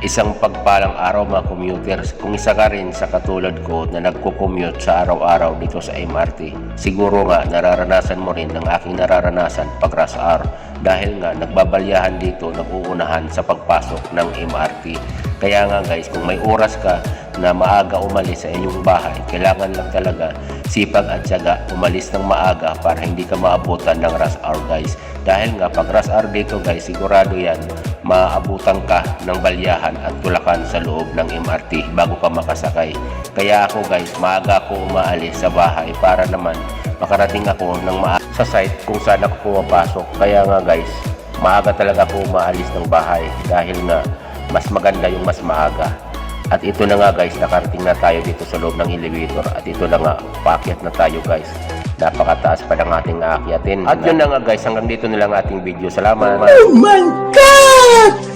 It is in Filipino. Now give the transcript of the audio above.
Isang pagpalang araw mga commuters, kung isa ka rin sa katulad ko na nagko-commute sa araw-araw dito sa MRT, siguro nga nararanasan mo rin ng aking nararanasan pag rush hour dahil nga nagbabalyahan dito, nag-uunahan sa pagpasok ng MRT. Kaya nga guys, kung may oras ka na maaga umalis sa inyong bahay, kailangan lang talaga sipag at tiyaga umalis ng maaga para hindi ka maabutan ng rush hour guys. Dahil nga pag rush hour dito guys, sigurado yan maabutan ka ng balyahan at tulakan sa loob ng MRT bago ka makasakay. Kaya ako guys, maaga ako umaalis sa bahay para naman makarating ako ng maaga sa site kung saan ako pumapasok. Kaya nga guys, maaga talaga ako umaalis ng bahay dahil nga mas maganda yung mas maaga. At ito na nga guys, nakarating na tayo dito sa loob ng elevator at ito na nga, paakyat na tayo guys. Napakataas pa ng ating aakyatin. At yun na nga guys, hanggang dito na lang ating video. Salamat. Oh my God!